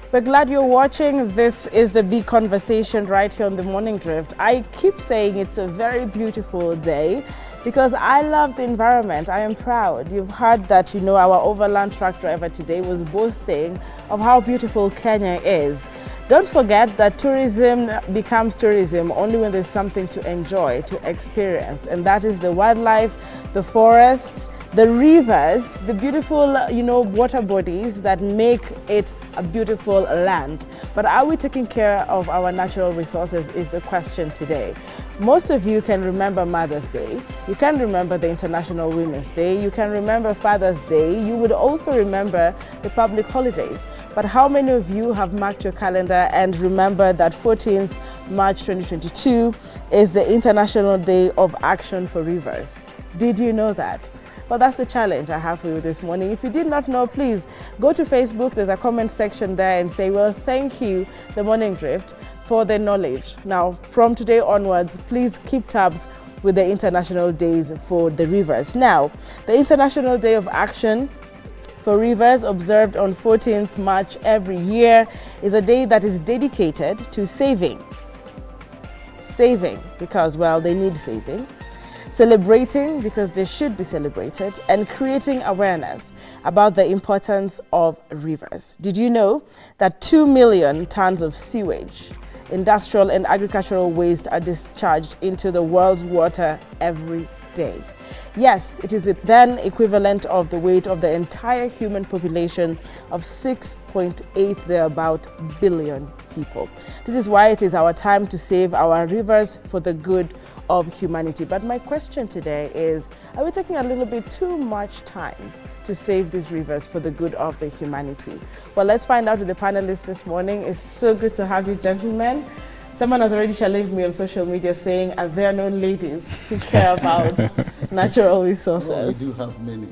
We're glad you're watching. This is the big conversation right here on the Morning Drift. I keep saying it's a very beautiful day because I love the environment. I am proud. You've heard that, our overland truck driver today was boasting of how beautiful Kenya is. Don't forget that tourism becomes tourism only when there's something to enjoy, to experience, and that is the wildlife, the forests, the rivers, the beautiful, water bodies that make it a beautiful land. But are we taking care of our natural resources is the question today. Most of you can remember Mother's Day. You can remember the International Women's Day. You can remember Father's Day. You would also remember the public holidays. But how many of you have marked your calendar and remember that 14th March 2022 is the International Day of Action for Rivers? Did you know that? Well, that's the challenge I have for you this morning. If you did not know, please go to Facebook. There's a comment section there and say, well, thank you, The Morning Drift, for the knowledge. Now, from today onwards, please keep tabs with the International Days for the Rivers. Now, the International Day of Action for Rivers, observed on 14th March every year, is a day that is dedicated to saving, because, well, they need saving, celebrating because they should be celebrated, and creating awareness about the importance of rivers. Did you know that 2 million tons of sewage, industrial and agricultural waste are discharged into the world's water every day? Yes, it is the then equivalent of the weight of the entire human population of 6.8 thereabout billion people. This is why it is our time to save our rivers for the good of humanity. But my question today is, are we taking a little bit too much time to save these rivers for the good of the humanity? Well, let's find out with the panelists this morning. It's so good to have you, gentlemen. Someone has already challenged me on social media saying, are there no ladies who care about natural resources? Well, we do have many.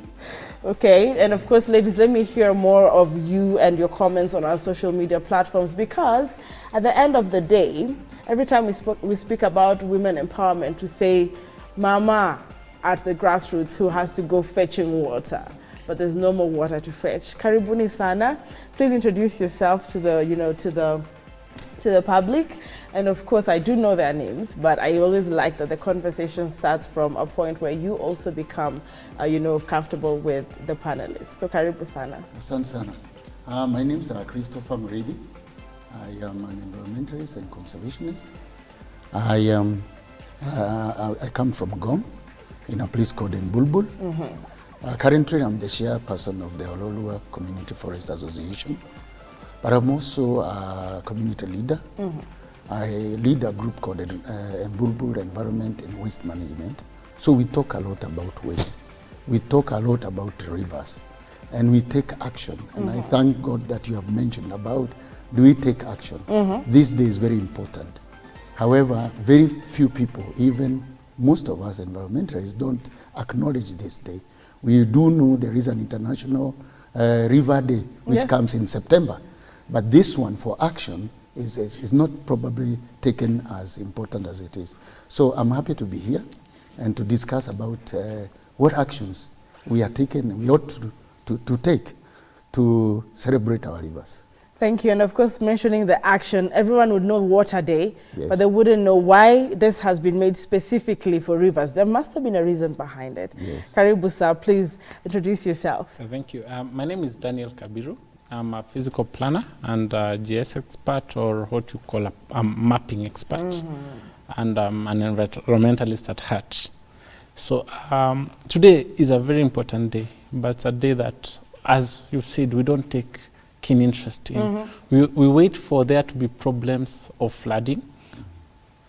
Okay, and of course, ladies, let me hear more of you and your comments on our social media platforms, because at the end of the day, every time we speak about women empowerment, we say mama at the grassroots who has to go fetching water, but there's no more water to fetch. Karibuni sana. Please introduce yourself to the public, and of course I do know their names, but I always like that the conversation starts from a point where you also become comfortable with the panelists. So karibu sana. Asante sana. My name is Christopher Muridi. I am an environmentalist and conservationist. I come from Gom, in a place called Mbulbul. Currently I'm the chairperson of the Ololua Community Forest Association. But I'm also a community leader. I lead a group called Mbulbul Environment and Waste Management. So we talk a lot about waste. We talk a lot about rivers. And we take action. And I thank God that you have mentioned about, do we take action? This day is very important. However, very few people, even most of us environmentalists, don't acknowledge this day. We do know there is an International River Day, which comes in September. But this one for action is not probably taken as important as it is. So I'm happy to be here and to discuss about what actions we are taking and we ought to take to celebrate our rivers. Thank you. And of course, mentioning the action, everyone would know Water Day, but they wouldn't know why this has been made specifically for rivers. There must have been a reason behind it. Yes. Karibu sir, please introduce yourself. So thank you. My name is Daniel Kabiru. I'm a physical planner and a GS expert, or what you call a mapping expert, and I'm an environmentalist at heart. So today is a very important day, but it's a day that, as you've said, we don't take keen interest in. We wait for there to be problems of flooding,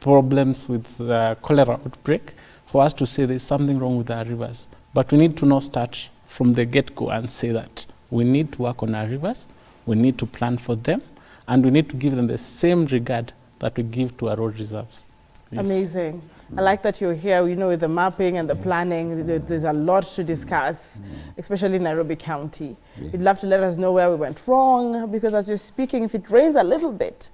problems with the cholera outbreak, for us to say there's something wrong with our rivers. But we need to now start from the get-go and say that we need to work on our rivers, we need to plan for them, and we need to give them the same regard that we give to our road reserves. Yes. Amazing. I like that you're here, with the mapping and the planning. There's a lot to discuss, especially in Nairobi County. You'd love to let us know where we went wrong, because as you're speaking, if it rains a little bit,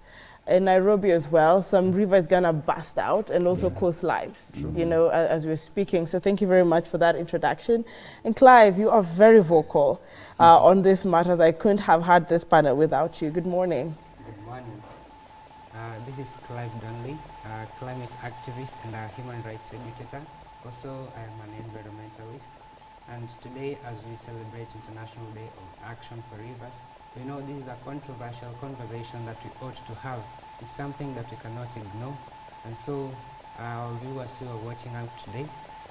in Nairobi as well, some river is gonna bust out and also cost lives, you know, as we're speaking. So thank you very much for that introduction. And Clive, you are very vocal on this matters. I couldn't have had this panel without you. Good morning. Good morning. This is Clive Dunley, a climate activist and a human rights educator. Also, I am an environmentalist. And today, as we celebrate International Day of Action for Rivers, we know this is a controversial conversation that we ought to have. It's something that we cannot ignore. And so, our viewers who are watching out today,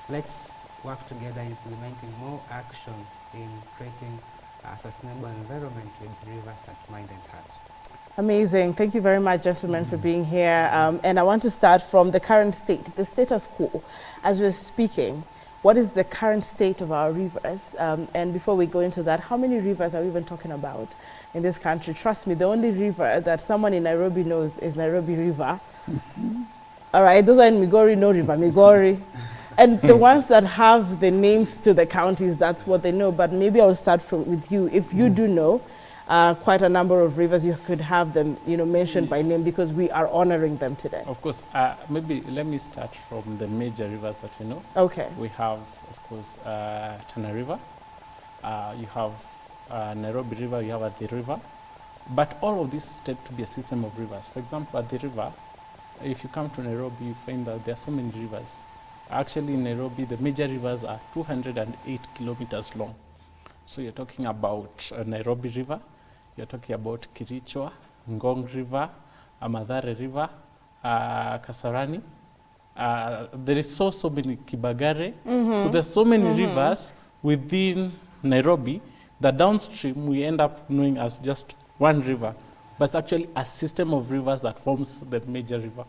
let's work together implementing more action in creating a sustainable environment with rivers at mind and heart. Amazing. Thank you very much, gentlemen, for being here. And I want to start from the current state, the status quo. As we're speaking, what is the current state of our rivers? And before we go into that, how many rivers are we even talking about in this country? Trust me, the only river that someone in Nairobi knows is Nairobi River. All right, those are in Migori, no river, Migori. And the ones that have the names to the counties, that's what they know. But maybe I'll start with you. If you do know quite a number of rivers, you could have them, you know, mentioned by name because we are honoring them today. Of course, maybe let me start from the major rivers that we know. Okay. We have, of course, Tana River. You have Nairobi River, you have Athi River. But all of this tend to be a system of rivers. For example, Athi River, if you come to Nairobi, you find that there are so many rivers. Actually, in Nairobi, the major rivers are 208 kilometers long. So you're talking about Nairobi River, you're talking about Kirichwa, Ngong River, Amadhare River, Kasarani. There is so many Kibagare. So there's so many rivers within Nairobi that downstream we end up knowing as just one river. But it's actually a system of rivers that forms the major river.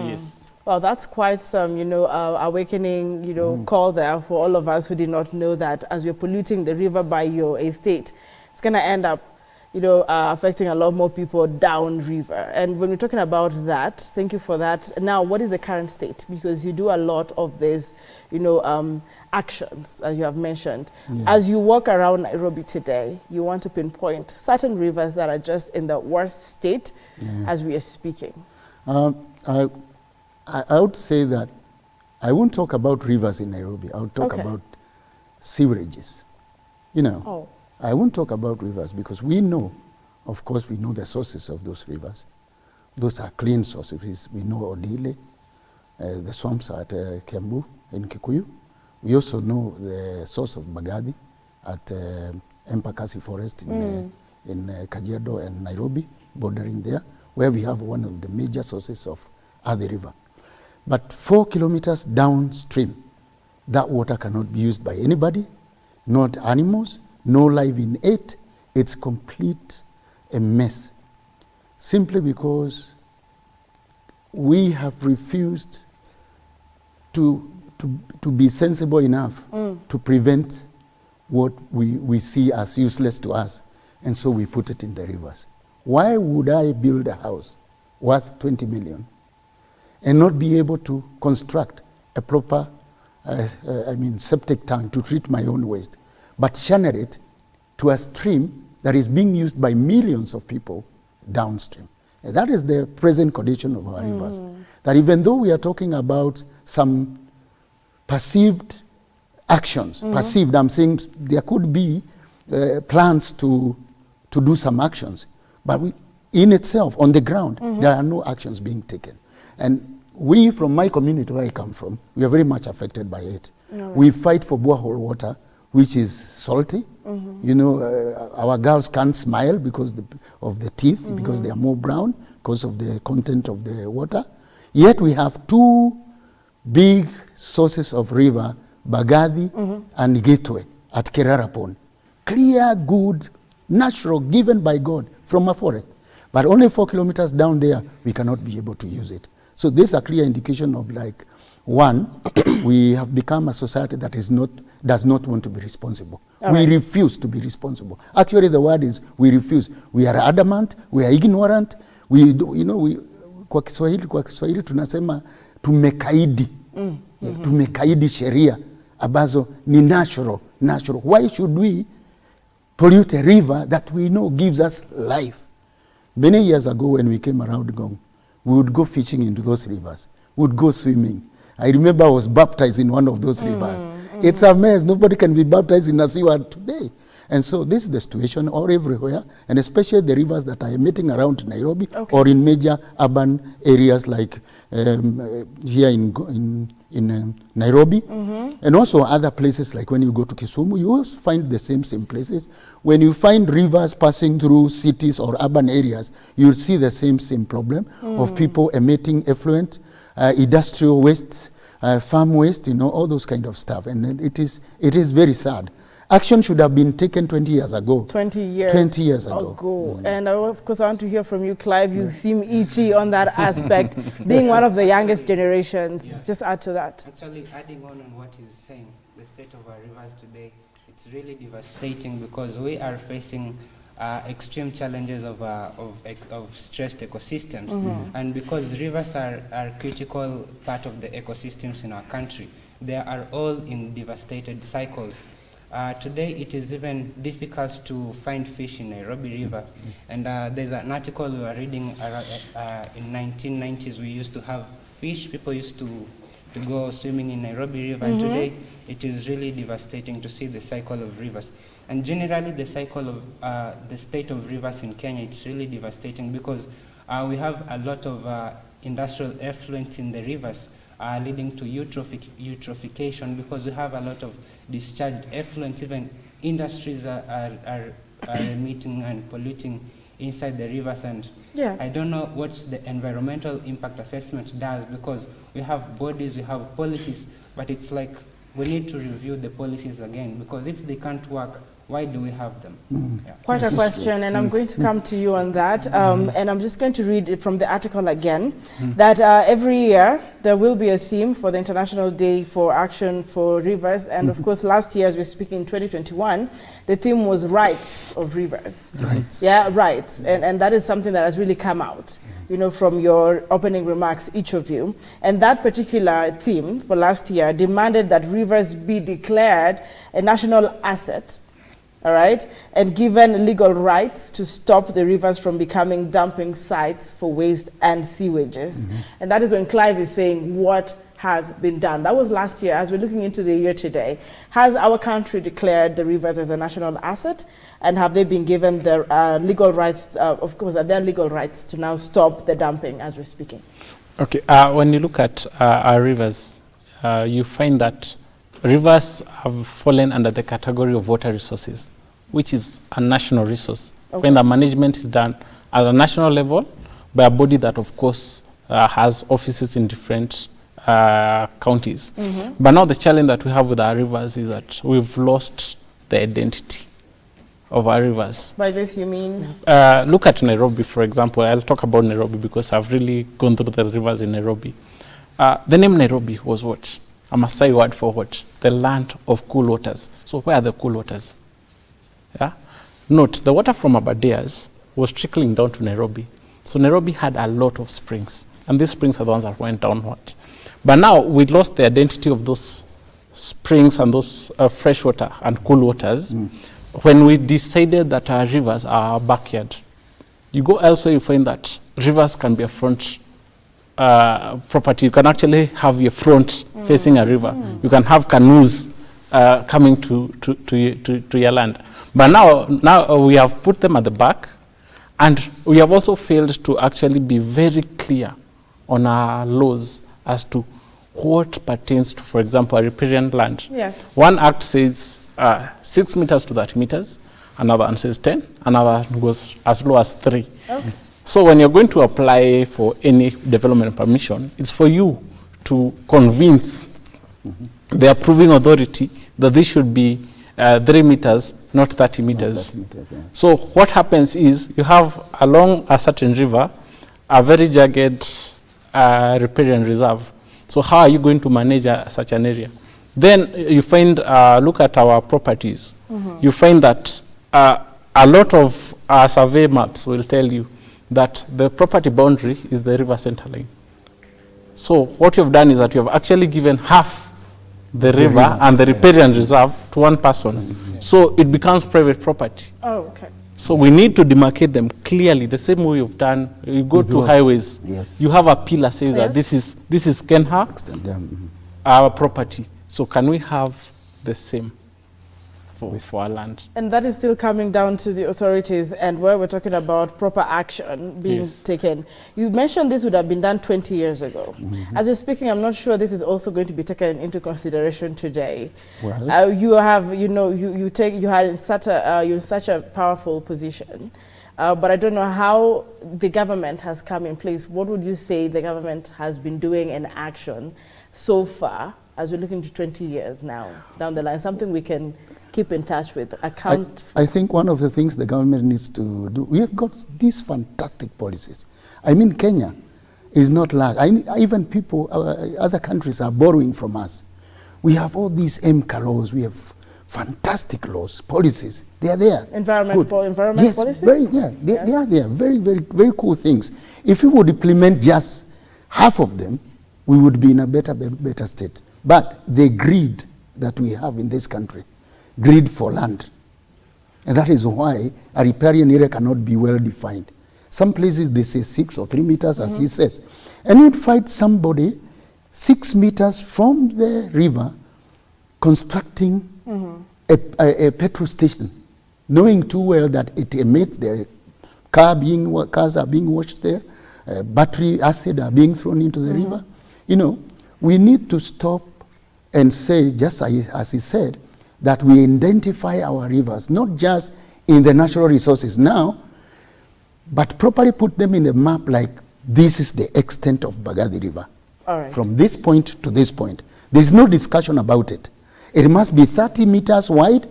Yes. Well, that's quite some, you know, awakening, you know, call there for all of us who did not know that as you're polluting the river by your estate, it's going to end up, you know, affecting a lot more people downriver. And when we're talking about that, thank you for that. Now, what is the current state? Because you do a lot of these, you know, actions, as you have mentioned. Yeah. As you walk around Nairobi today, you want to pinpoint certain rivers that are just in the worst state as we are speaking. I would say that I won't talk about rivers in Nairobi. I'll talk about sewerages. You know, I won't talk about rivers because we know, of course, we know the sources of those rivers. Those are clean sources. We know Odile, the swamps at Kiambu in Kikuyu. We also know the source of Bagadi at Empakasi Forest in Kajiado and Nairobi, bordering there, where we have one of the major sources of Athi River. But 4 kilometers downstream, that water cannot be used by anybody, not animals, no life in it. It's complete a mess. Simply because we have refused to be sensible enough to prevent what we see as useless to us. And so we put it in the rivers. Why would I build a house worth 20 million and not be able to construct a proper, septic tank to treat my own waste, but channel it to a stream that is being used by millions of people downstream? And that is the present condition of our rivers. That even though we are talking about some perceived actions, perceived, I'm saying there could be plans to do some actions, but in itself, on the ground, there are no actions being taken. And we, from my community where I come from, we are very much affected by it. We fight for borehole water, which is salty. You know, our girls can't smile because of the teeth, because they are more brown, because of the content of the water. Yet we have two big sources of river, Bagadi and Gateway at Kerarapon. Clear, good, natural, given by God from a forest. But only 4 kilometers down there, we cannot be able to use it. So this is a clear indication of, like, one, we have become a society that does not want to be responsible. We refuse to be responsible. Actually, the word is we refuse. We are adamant, we are ignorant. Kwa Kiswahili tunasema tumekaidi. Tumekaidi sheria ambazo ni natural. Why should we pollute a river that we know gives us life? Many years ago when we came around Gong, we would go fishing into those rivers. We would go swimming. I remember I was baptized in one of those rivers. It's a mess. Nobody can be baptized in a sewer today. And so this is the situation all everywhere, and especially the rivers that are emitting around Nairobi or in major urban areas like here in Nairobi, and also other places like when you go to Kisumu, you also find the same places. When you find rivers passing through cities or urban areas, you'll see the same problem of people emitting effluent, industrial waste, farm waste, all those kind of stuff. And it is very sad. Action should have been taken 20 years ago. 20 years. 20 years ago. And of course, I want to hear from you, Clive. You seem itchy on that aspect, being one of the youngest generations. Yeah. Just add to that. Actually, adding on what he's saying, the state of our rivers today, it's really devastating because we are facing extreme challenges of stressed ecosystems. And because rivers are a critical part of the ecosystems in our country, they are all in devastated cycles. Today it is even difficult to find fish in Nairobi River. And there's an article we were reading in 1990s. We used to have fish. People used to go swimming in Nairobi River. And today it is really devastating to see the cycle of rivers. And generally the cycle of the state of rivers in Kenya, it's really devastating because we have a lot of industrial effluents in the rivers leading to eutrophication because we have a lot of discharged effluents. Even industries are emitting and polluting inside the rivers. And I don't know what the environmental impact assessment does because we have bodies, we have policies, but it's like we need to review the policies again because if they can't work, why do we have them? Quite a question, and I'm going to come to you on that. And I'm just going to read it from the article again, that every year there will be a theme for the International Day for Action for Rivers. And of course, last year, as we're speaking in 2021, the theme was rights of rivers. Rights. Yeah, rights. And that is something that has really come out, from your opening remarks, each of you. And that particular theme for last year demanded that rivers be declared a national asset, all right, and given legal rights to stop the rivers from becoming dumping sites for waste and sewages. And that is when Clive is saying what has been done. That was last year. As we're looking into the year today, has our country declared the rivers as a national asset, and have they been given the legal rights, of course, are there legal rights to now stop the dumping as we're speaking? Okay, when you look at our rivers, you find that rivers have fallen under the category of water resources, which is a national resource. When the management is done at a national level by a body that, of course, has offices in different counties. But now the challenge that we have with our rivers is that we've lost the identity of our rivers. By this you mean? Look at Nairobi, for example. I'll talk about Nairobi because I've really gone through the rivers in Nairobi. The name Nairobi was what? A Maasai word for what? The land of cool waters. So where are the cool waters? Yeah? Note, the water from Aberdares was trickling down to Nairobi. So Nairobi had a lot of springs. And these springs are the ones that went downward. But now we lost the identity of those springs and those fresh water and cool waters when we decided that our rivers are our backyard. You go elsewhere, you find that rivers can be a front property. You can actually have your front facing a river. You can have canoes coming to your land. But now we have put them at the back, and we have also failed to actually be very clear on our laws as to what pertains to, for example, a riparian land. Yes. One act says 6 meters to 30 meters, another one says 10, another goes as low as 3. Okay. So when you're going to apply for any development permission, it's for you to convince the approving authority that this should be 3 meters, not 30 meters. 30 meters, yeah. So what happens is you have along a certain river a very jagged riparian reserve. So how are you going to manage such an area? Then you find, look at our properties. You find that a lot of survey maps will tell you that the property boundary is the river center line. So what you've done is that you have actually given half the river and the riparian reserve to one person. So it becomes private property. Oh, okay. So we need to demarcate them clearly, the same way you've done. You go to highways, you have a pillar saying that this is Kenha, our property. So can we have the same for our land? And that is still coming down to the authorities, and where we're talking about proper action being taken. You mentioned this would have been done 20 years ago. As you're speaking, I'm not sure this is also going to be taken into consideration today. Well, you have, you're in such a powerful position, but I don't know how the government has come in place. What would you say the government has been doing in action so far, as we're looking to 20 years now down the line, something we can keep in touch with, I think one of the things the government needs to do, we have got these fantastic policies. I mean, Kenya is not like, even people, other countries are borrowing from us. We have all these MCA laws, we have fantastic laws, policies, they are there. Environment policies? They are there, very, very, very cool things. If we would implement just half of them, we would be in a better state. But the greed that we have in this country, greed for land. And that is why a riparian area cannot be well defined. Some places they say 6 or 3 meters, as he says. And you'd find somebody 6 meters from the river constructing a petrol station, knowing too well that it emits, their cars are being washed there, battery acid are being thrown into the river. You know, we need to stop and say, just as he said, that we identify our rivers, not just in the natural resources now, but properly put them in the map like this is the extent of Bagathi River. From this point to this point. There's no discussion about it. It must be 30 meters wide,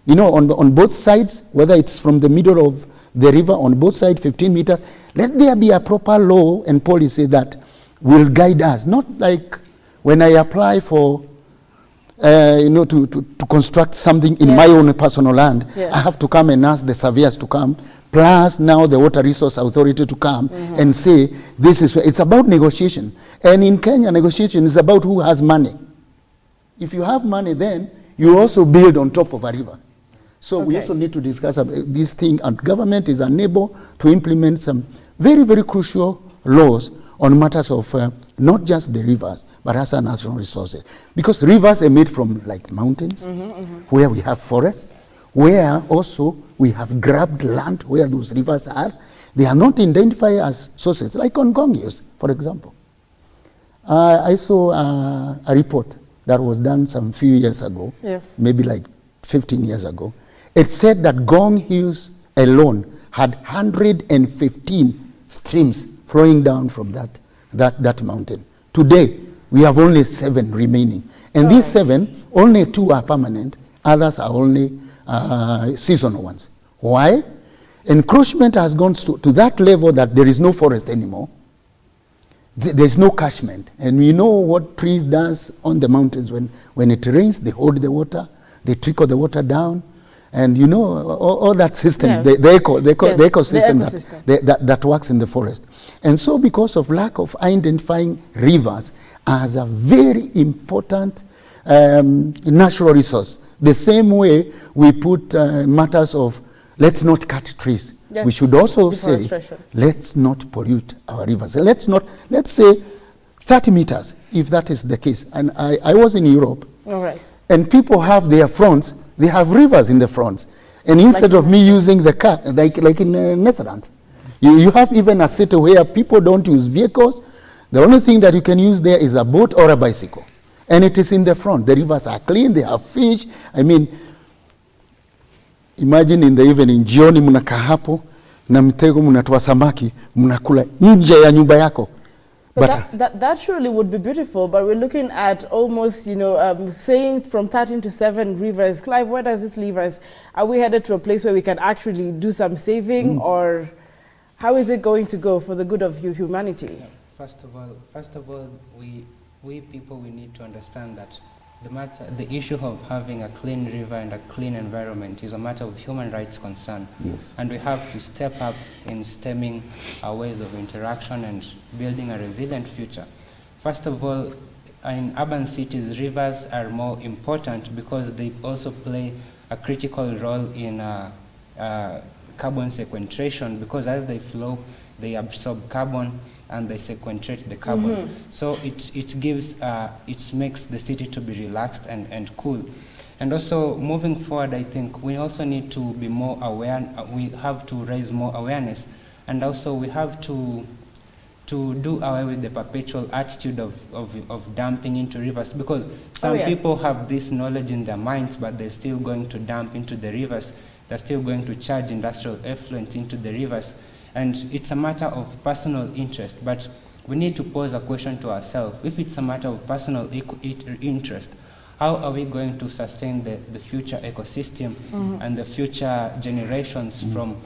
you know, on both sides, whether it's from the middle of the river, on both sides, 15 meters. Let there be a proper law and policy that will guide us, not like when I apply for to construct something in my own personal land, I have to come and ask the surveyors to come, plus now the Water Resource Authority to come and say, this is, it's about negotiation. And in Kenya, negotiation is about who has money. If you have money, then you also build on top of a river. So we also need to discuss this thing, and government is unable to implement some very, very crucial laws on matters of not just the rivers, but also natural resources. Because rivers are made from like mountains, where we have forests, where also we have grabbed land where those rivers are. They are not identified as sources, like on Gong Hills, for example. I saw a report that was done some few years ago, maybe like 15 years ago. It said that Gong Hills alone had 115 streams flowing down from that mountain. Today, we have only 7 remaining. And these 7, only 2 are permanent, others are only seasonal ones. Why? Encroachment has gone to that level that there is no forest anymore. There's no catchment. And we know what trees does on the mountains. When it rains, they hold the water, they trickle the water down. And you know, all that system, the ecosystem that works in the forest. And so because of lack of identifying rivers as a very important natural resource, the same way we put matters of let's not cut trees. We should also say, let's not pollute our rivers. Let's say 30 meters, if that is the case. And I was in Europe, and people have their fronts, they have rivers in the fronts. And instead of me using the car, like in Netherlands, you have even a city where people don't use vehicles. The only thing that you can use there is a boat or a bicycle. And it is in the front. The rivers are clean, they have fish. I mean, imagine in the evening, jioni mnakaa hapo, na mtego mnatoa samaki, mnakula nje ya nyumba yako. But that surely would be beautiful, but we're looking at almost, saying from 13 to 7 rivers. Clive, where does this leave us? Are we headed to a place where we can actually do some saving, or how is it going to go for the good of humanity? First of all, we people, we need to understand that the issue of having a clean river and a clean environment is a matter of human rights concern. And we have to step up in stemming our ways of interaction and building a resilient future. First of all, in urban cities, rivers are more important because they also play a critical role in carbon sequestration, because as they flow, they absorb carbon and they sequestrate the carbon. So it gives, it makes the city to be relaxed and cool. And also moving forward, I think we also need to be more aware, we have to raise more awareness, and also we have to do away with the perpetual attitude of dumping into rivers, because some people have this knowledge in their minds, but they're still going to dump into the rivers. They're still going to charge industrial effluent into the rivers. And it's a matter of personal interest, but we need to pose a question to ourselves. If it's a matter of personal interest, how are we going to sustain the future ecosystem and the future generations from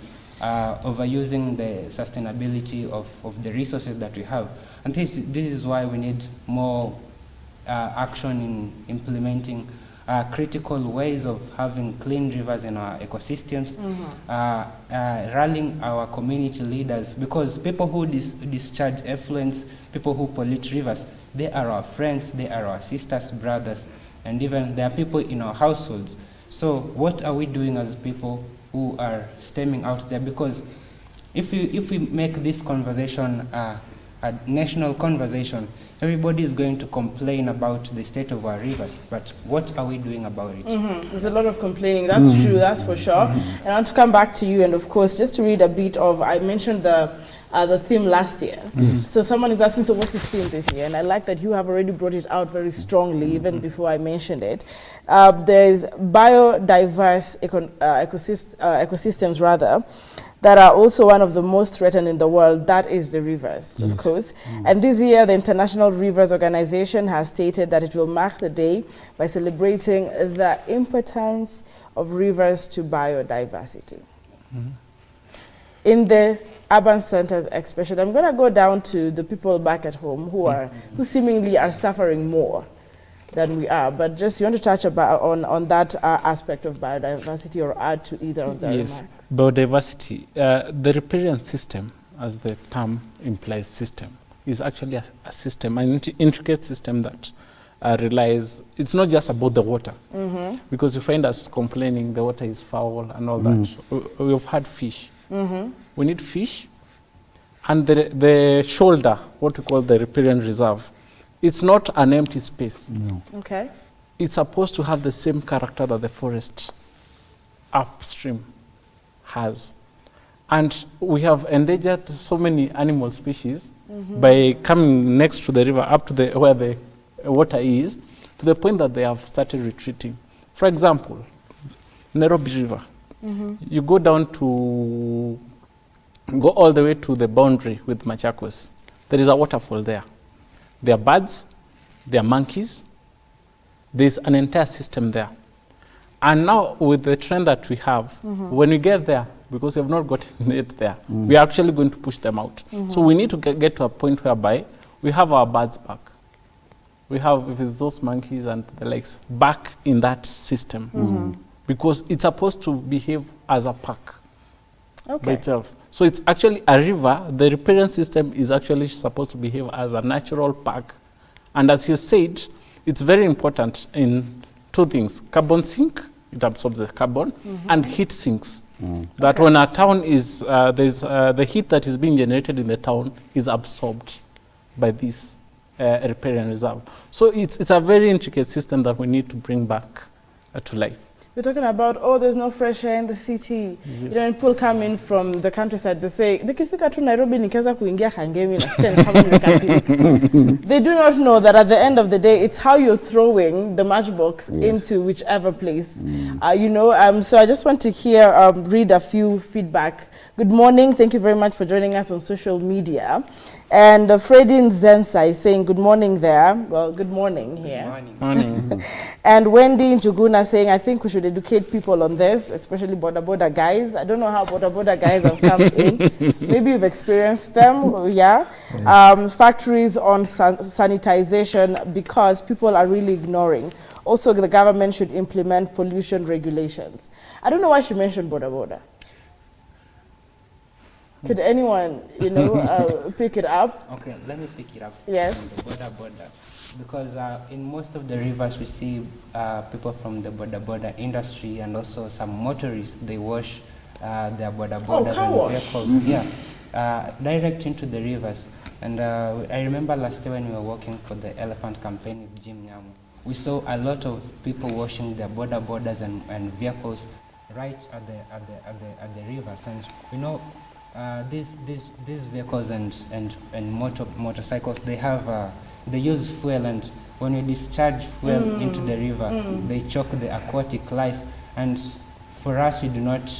overusing the sustainability of the resources that we have? And this is why we need more action in implementing critical ways of having clean rivers in our ecosystems, rallying our community leaders, because people who discharge effluents, people who pollute rivers, they are our friends, they are our sisters, brothers, and even there are people in our households. So what are we doing as people who are stemming out there? Because if we make this conversation a national conversation, everybody is going to complain about the state of our rivers, but what are we doing about it? There's a lot of complaining, that's true, that's for sure. And I want to come back to you, and of course, just to read a bit of, I mentioned the theme last year. So someone is asking, so what's the theme this year? And I like that you have already brought it out very strongly, even before I mentioned it. There's biodiverse ecosystems rather, that are also one of the most threatened in the world. That is the rivers, of course. And this year, the International Rivers Organization has stated that it will mark the day by celebrating the importance of rivers to biodiversity. In the urban centers especially, I'm going to go down to the people back at home who seemingly are suffering more than we are, but just you want to touch on that aspect of biodiversity, or add to either of the remarks? Biodiversity. The riparian system, as the term implies, system, is actually a system, an intricate system that relies, it's not just about the water, because you find us complaining the water is foul and all that. We've had fish. We need fish, and the shoulder, what we call the riparian reserve, it's not an empty space. Okay. It's supposed to have the same character that the forest upstream has. And we have endangered so many animal species by coming next to the river, up to where the water is, to the point that they have started retreating. For example, Nairobi River. You go all the way to the boundary with Machakos. There is a waterfall there. There are birds, there are monkeys, there's an entire system there. And now with the trend that we have, when we get there, because we have not gotten it there, we are actually going to push them out. So we need to get to a point whereby we have our birds back. We have, if it's those monkeys and the likes, back in that system. Because it's supposed to behave as a park by itself. So it's actually a river. The riparian system is actually supposed to behave as a natural park. And as you said, it's very important in two things. Carbon sink, it absorbs the carbon, and heat sinks. That when a town is, the heat that is being generated in the town is absorbed by this riparian reserve. So it's a very intricate system that we need to bring back to life. We're talking about, oh, there's no fresh air in the city. You know, when people come in from the countryside, they say, nikifika tu Nairobi nikianza kuingia Kangemi nasikia kama nimekasirika. They do not know that at the end of the day, it's how you're throwing the matchbox into whichever place. You know, so I just want to read a few feedback. Good morning. Thank you very much for joining us on social media. And Freddie Nzensa is saying good morning there. Well, good morning here. Good morning. And Wendy Njuguna saying, I think we should educate people on this, especially border guys. I don't know how border guys have come in. Maybe you've experienced them, factories on sanitization, because people are really ignoring. Also, the government should implement pollution regulations. I don't know why she mentioned border. Could anyone, you know, pick it up? Okay, let me pick it up. Yes. From the border. Because in most of the rivers we see people from the border industry, and also some motorists, they wash their border borders and vehicles, direct into the rivers. And I remember last year when we were working for the elephant campaign with Jim Nyamu, we saw a lot of people washing their border borders and vehicles right at the rivers. And you know, these vehicles and motorcycles, they use fuel, and when we discharge fuel into the river, they choke the aquatic life. And for us, we do not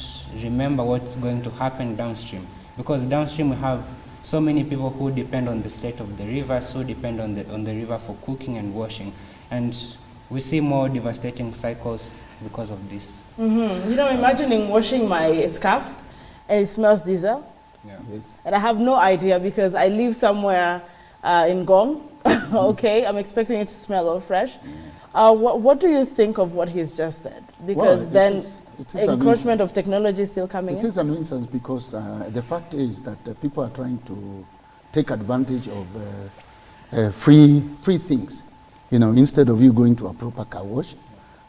remember what's going to happen downstream, because downstream we have so many people who depend on the state of the rivers, who depend on the river for cooking and washing, and we see more devastating cycles because of this. You know, imagining washing my scarf and it smells diesel. Yeah. Yes. And I have no idea because I live somewhere in Gong. Okay, I'm expecting it to smell all fresh. What do you think of what he's just said? Because then encroachment of technology is still coming in. It is a nuisance because the fact is that people are trying to take advantage of free things. You know, instead of you going to a proper car wash,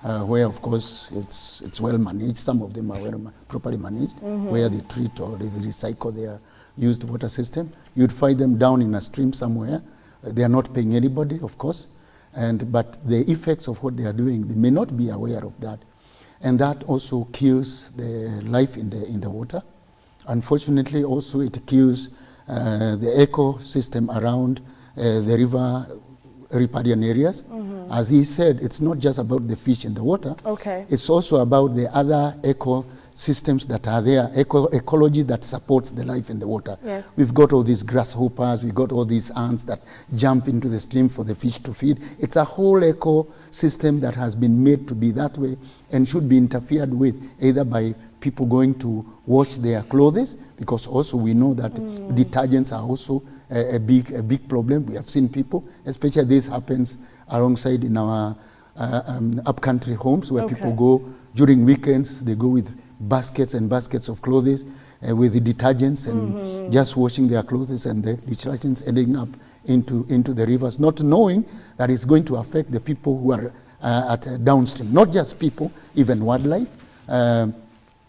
where of course it's well managed. Some of them are properly managed, where they treat or they recycle their used water system. You'd find them down in a stream somewhere. They are not paying anybody, of course, but the effects of what they are doing, they may not be aware of that, and that also kills the life in the water. Unfortunately, also it kills the ecosystem around the river riparian areas. As he said, it's not just about the fish in the water. Okay. It's also about the other ecosystems that are there, ecology that supports the life in the water. Yes. We've got all these grasshoppers, we've got all these ants that jump into the stream for the fish to feed. It's a whole ecosystem that has been made to be that way and should be interfered with either by people going to wash their clothes, because also we know that detergents are also a big problem. We have seen people, especially this happens alongside in our upcountry homes where people go during weekends. They go with baskets and baskets of clothes with the detergents and just washing their clothes, and the detergents ending up into the rivers, not knowing that it's going to affect the people who are at downstream, not just people, even wildlife.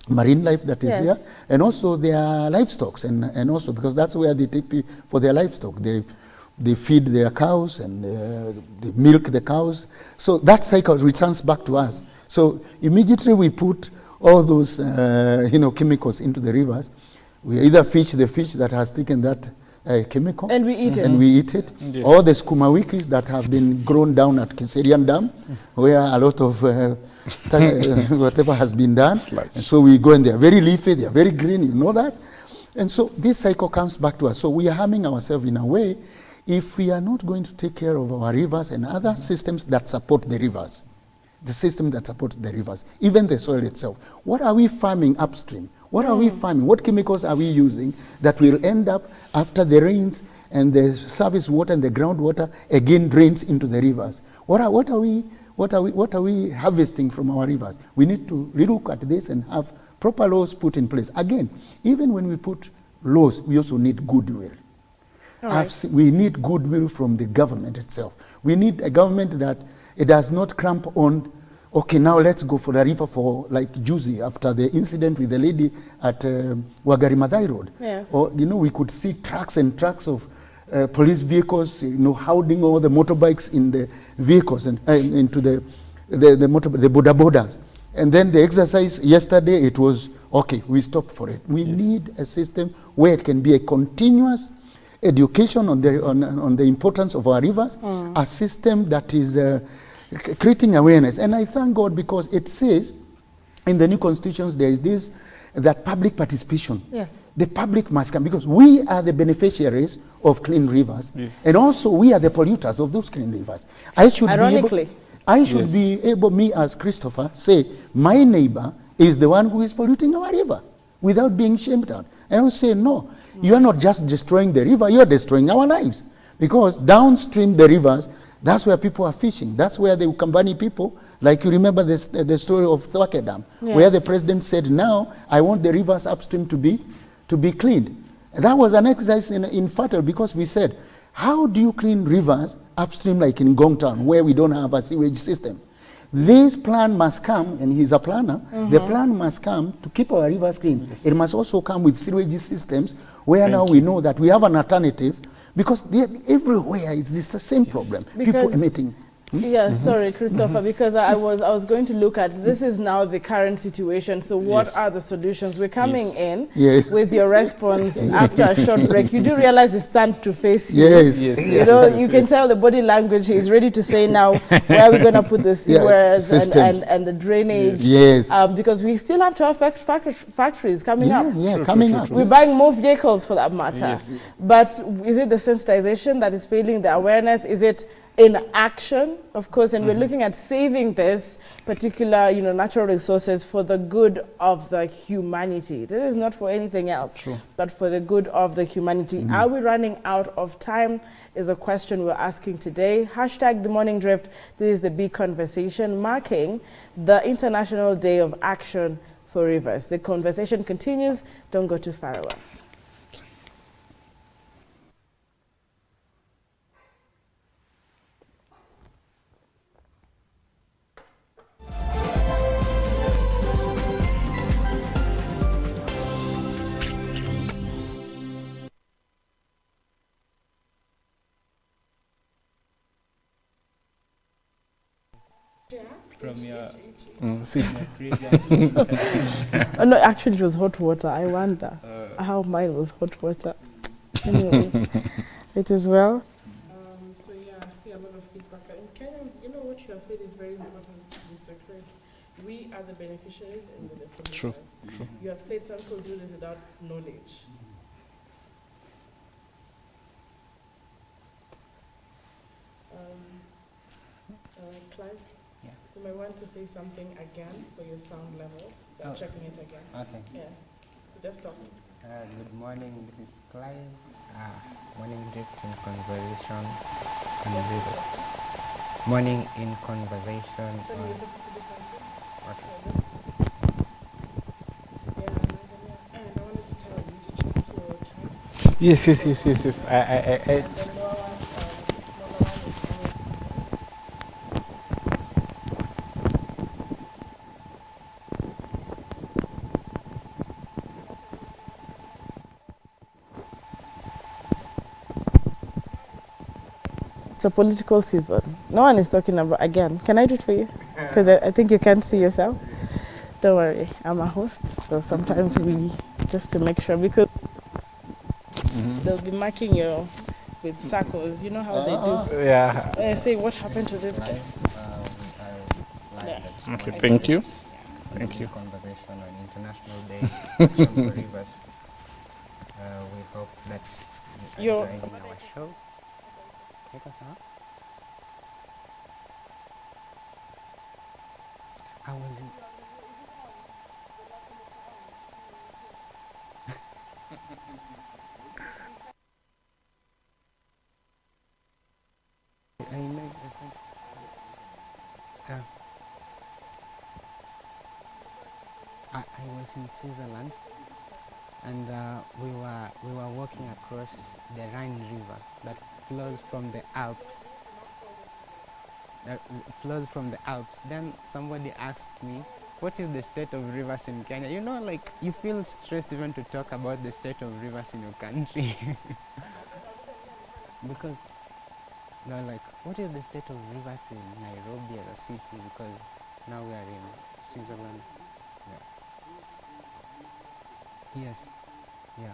Marine life that is there, and also their livestock, and also because that's where they take for their livestock. They feed their cows and they milk the cows. So that cycle returns back to us. So immediately we put all those chemicals into the rivers. We either fish the fish that has taken that chemical, and we eat it. And we eat it. Yes. Or the skumawikis that have been grown down at Kiserian Dam, where a lot of whatever has been done. And so we go and they are very leafy, they are very green, you know that. And so this cycle comes back to us. So we are harming ourselves in a way if we are not going to take care of our rivers and other systems that support the rivers. The system that supports the rivers, even the soil itself. What are we farming upstream? What are we farming? What chemicals are we using that will end up after the rains and the surface water and the groundwater again drains into the rivers? What are we harvesting from our rivers? We need to relook at this and have proper laws put in place. Again, even when we put laws, we also need goodwill. Right. We need goodwill from the government itself. We need a government that it does not cramp on, okay, now let's go for the river for like Juzi after the incident with the lady at Wagari Madai Road. Yes. Or, we could see trucks and trucks of police vehicles, holding all the motorbikes in the vehicles and into the boda bodas. And then the exercise yesterday, it was, okay, we stopped for it. We need a system where it can be a continuous education on the importance of our rivers, a system that is creating awareness. And I thank God because it says in the new constitutions there is this, that public participation. Yes. The public must come because we are the beneficiaries of clean rivers. Yes. And also we are the polluters of those clean rivers. Ironically. I should be able, me as Christopher, say, my neighbor is the one who is polluting our river without being shamed out. And I would say, no, you are not just destroying the river, you are destroying our lives. Because downstream the rivers, that's where people are fishing. That's where the Ukambani people, like you remember the story of Thwake Dam, where the president said, now I want the rivers upstream to be cleaned. And that was an exercise in Fatal because we said, how do you clean rivers upstream like in Gongtown, where we don't have a sewage system? This plan must come, and he's a planner, the plan must come to keep our rivers clean. Yes. It must also come with sewage systems where now we know that we have an alternative, because everywhere it's the same problem. Because people emitting. Yeah, sorry, Christopher, because I was going to look at, this is now the current situation, so what are the solutions? We're coming in with your response after a short break. You do realize it's time to face you. You know, you can tell the body language, he's ready to say now, where are we going to put the sewers and the drainage? Because we still have to have factories coming up. Coming up. We're buying more vehicles for that matter. But is it the sensitization that is failing, the awareness? Is it in action, of course, and we're looking at saving this particular, natural resources for the good of the humanity. This is not for anything else, but for the good of the humanity. Are we running out of time is a question we're asking today. Hashtag The Morning Drift. This is the big conversation marking the International Day of Action for Rivers. The conversation continues. Don't go too far away. From your oh, no, actually it was hot water. I wonder how mine was hot water. Anyway, it is well. So yeah, I see a lot of feedback. And Kenyans, what you have said is very important, Mr. Chris. We are the beneficiaries and the definitors. True. You have said some people do this without knowledge. Clive? You might want to say something again for your sound level. Start checking it again. Okay. Yeah. Just stop. Good morning, this is Clive. Morning drift in conversation on rivers. Morning in conversation. So you're supposed to do something? Okay. Yeah, and I wanted to tell you to check your time. Yes. It's a political season. No one is talking about, again, can I do it for you? Because I think you can't see yourself. Don't worry, I'm a host, so sometimes we, just to make sure, because they'll be marking you with circles. You know how they do? Yeah. Say, what happened to this guy? Okay, thank you. Thank you. Conversation on International Day Action for Rivers. We hope that you are enjoying our show. Take us out. I was in I was in Switzerland, and we were walking across the Rhine River that flows from the Alps. Then somebody asked me, what is the state of rivers in Kenya? You feel stressed even to talk about the state of rivers in your country. Because they're like, what is the state of rivers in Nairobi as a city? Because now we are in Switzerland. Yes. Yeah.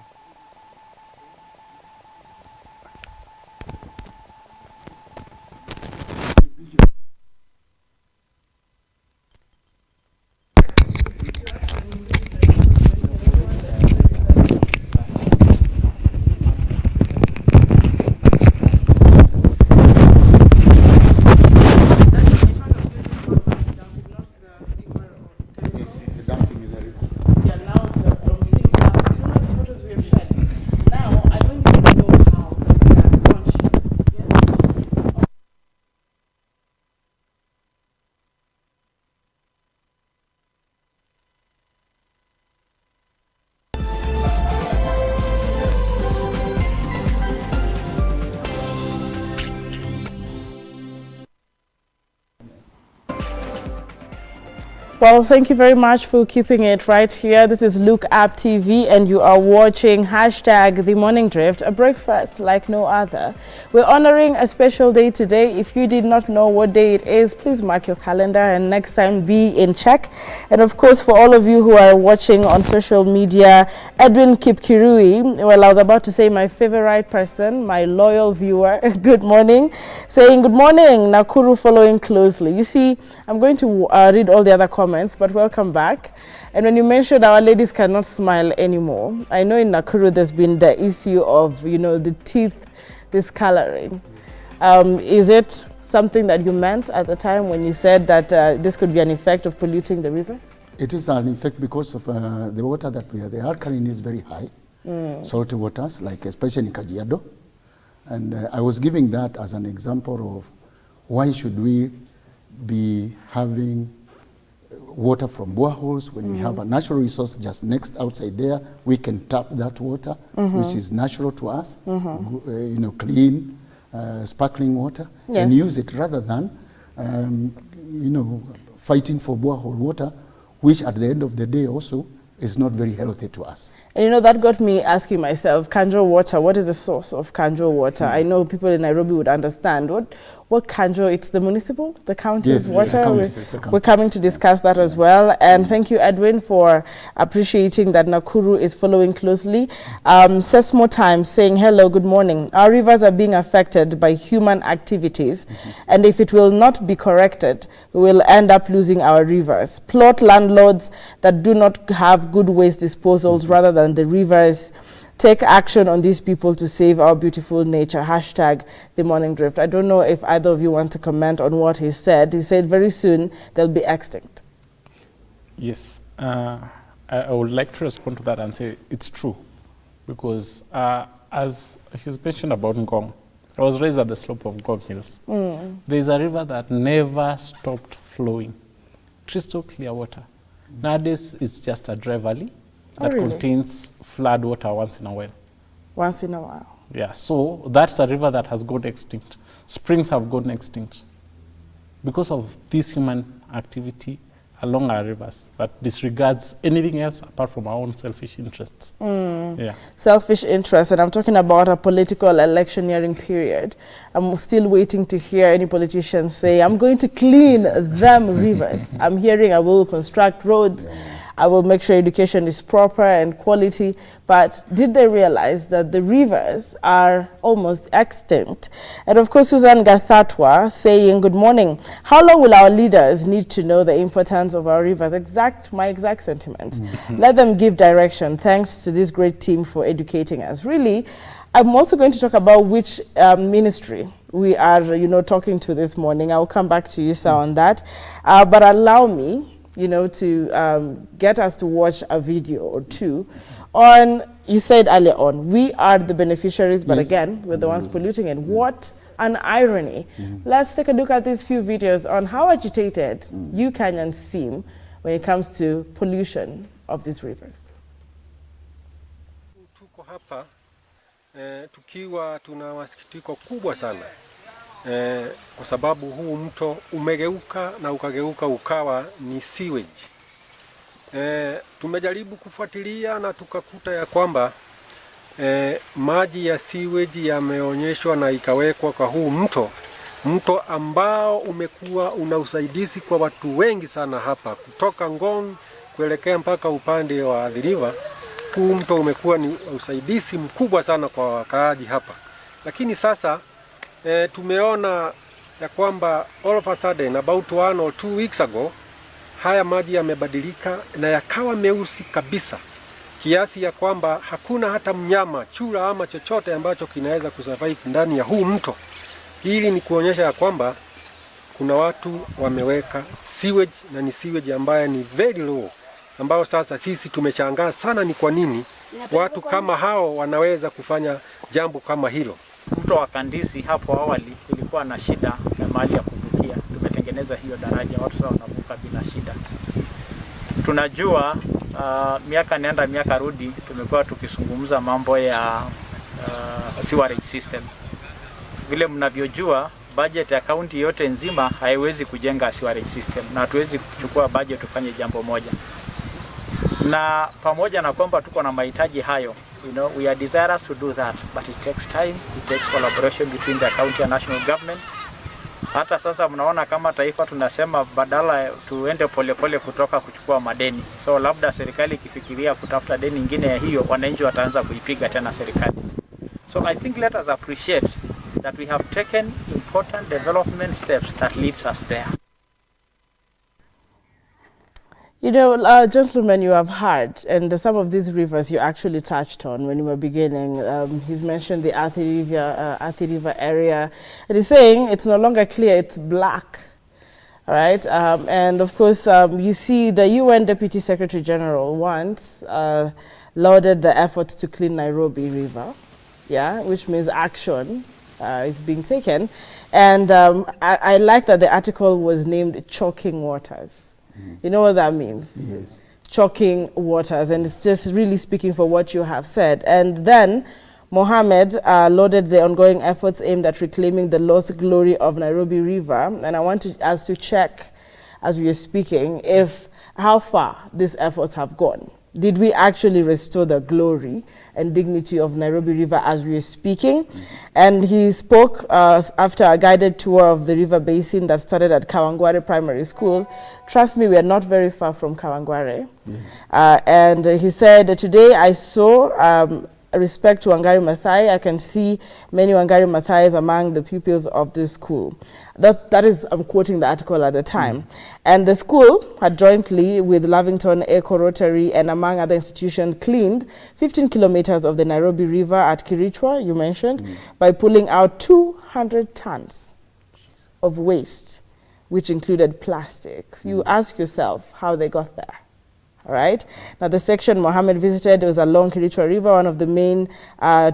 Yeah, now I'm seeing glasses. The photos we have Well, thank you very much for keeping it right here. This is Look Up TV and you are watching hashtag The Morning Drift, a breakfast like no other. We're honoring a special day today. If you did not know what day it is, please mark your calendar and next time be in check. And of course, for all of you who are watching on social media, Edwin Kipkirui, well, I was about to say my favorite person, my loyal viewer, good morning, saying good morning, Nakuru following closely. You see, I'm going to read all the other comments, but welcome back. And when you mentioned our ladies cannot smile anymore, I know in Nakuru there's been the issue of, you know, the teeth discoloring. Is it something that you meant at the time when you said that this could be an effect of polluting the rivers? It is an effect because of the water that we have. The alkaline is very high, salty waters, like especially in Kajiado. And I was giving that as an example of why should we be having water from boreholes when we have a natural resource just next outside there. We can tap that water, which is natural to us, you know, clean, sparkling water, and use it rather than, you know, fighting for borehole water, which at the end of the day also is not very healthy to us. And you know, that got me asking myself, Kanjo water, what is the source of Kanjo water? I know people in Nairobi would understand. What Kanjo, it's the municipal, the county's water? We're coming to discuss that as well. And thank you, Edwin, for appreciating that Nakuru is following closely. Sesmo Times saying, hello, good morning. Our rivers are being affected by human activities. And if it will not be corrected, we will end up losing our rivers. Plot landlords that do not have good waste disposals rather than the rivers. Take action on these people to save our beautiful nature. Hashtag The Morning Drift. I don't know if either of you want to comment on what he said. He said very soon they'll be extinct. Yes, I would like to respond to that and say it's true. Because as he's mentioned about Ngong, I was raised at the slope of Ngong Hills. There is a river that never stopped flowing. Crystal clear water. Nowadays, it's just a dry valley that contains flood water once in a while. Once in a while. Yeah, so that's a river that has gone extinct. Springs have gone extinct because of this human activity along our rivers that disregards anything else apart from our own selfish interests. Yeah. Selfish interests, and I'm talking about a political electioneering period. I'm still waiting to hear any politicians say, I'm going to clean them rivers. I'm hearing I will construct roads. I will make sure education is proper and quality. But did they realize that the rivers are almost extinct? And of course, Susan Gathatwa saying, good morning. How long will our leaders need to know the importance of our rivers? My exact sentiments. Let them give direction. Thanks to this great team for educating us. Really, I'm also going to talk about which ministry we are, you know, talking to this morning. I'll come back to you, sir, on that. But allow me, you know, to get us to watch a video or two on, you said earlier on, we are the beneficiaries, but again, we're the ones polluting it. What an irony. Let's take a look at these few videos on how agitated you Kenyans seem when it comes to pollution of these rivers. Tuko hapa, tukiwa tuna masikitiko kubwa sana. Kwa sababu huu mto umegeuka na ukageuka ukawa ni sewage. Tumejaribu kufuatilia na tukakuta ya kwamba maji ya sewage yameonyeshwa na ikawekwa kwa huu mto ambao umekuwa una usaidizi kwa watu wengi sana hapa kutoka Ngong kuelekea mpaka upande wa Athi River. Huu mto umekuwa ni usaidizi mkubwa sana kwa wakaaji hapa. Lakini sasa tumeona ya kwamba all of a sudden about 1 or 2 weeks ago haya maji yamebadilika na yakawa meusi kabisa kiasi ya kwamba hakuna hata mnyama, chura ama chochote ambacho kinaweza kusurvive ndani ya huu mto. Hili ni kuonyesha ya kwamba kuna watu wameweka sewage na ni sewage ambayo ni very low, ambao sasa sisi tumeshangaa sana ni kwa nini watu kama hao wanaweza kufanya jambo kama hilo. Mto wa Kandisi hapo awali kulikuwa na shida na mahali ya kuvukia. Tumetengeneza hiyo daraja, watu sasa wanavuka bila shida. Tunajua miaka nenda miaka rudi tumekuwa tukizungumza mambo ya sewerage system. Vile mnavyojua budget ya county yote nzima haiwezi kujenga sewerage system, na hatuwezi kuchukua budget tufanye jambo moja. Na pamoja na kwamba tuko na mahitaji hayo, we are desirous to do that, but it takes time, it takes collaboration between the county and national government. Hata sasa mnaona kama taifa tunasema badala tuende polepole kutoka kuchukua madeni. So labda serikali ikifikiria kutafuta deni nyingine ya hiyo, wananchi wataanza kuipiga tena serikali. So I think let us appreciate that we have taken important development steps that leads us there. You know, gentlemen, you have heard, and some of these rivers you actually touched on when you were beginning. He's mentioned the Athi River area. And he's saying it's no longer clear, it's black. All right, and of course, you see the UN Deputy Secretary General once lauded the efforts to clean Nairobi River, yeah, which means action is being taken. And I like that the article was named Choking Waters. You know what that means? Yes. Choking waters, and it's just really speaking for what you have said. And then Mohammed lauded the ongoing efforts aimed at reclaiming the lost glory of Nairobi River. And I want us to check, as we are speaking, how far these efforts have gone. Did we actually restore the glory and dignity of Nairobi River as we are speaking? And he spoke after a guided tour of the river basin that started at Kawangware Primary School. Trust me, we are not very far from Kawangware. And he said, today I saw respect to Wangari Maathai. I can see many Wangari Maathais among the pupils of this school. That is, I'm quoting the article at the time. And the school had jointly with Lavington Eco Rotary and among other institutions cleaned 15 kilometers of the Nairobi River at Kirichwa, you mentioned, by pulling out 200 tons of waste, which included plastics. You ask yourself how they got there. All right. Now, the section Mohammed visited was along Kirichwa River, one of the main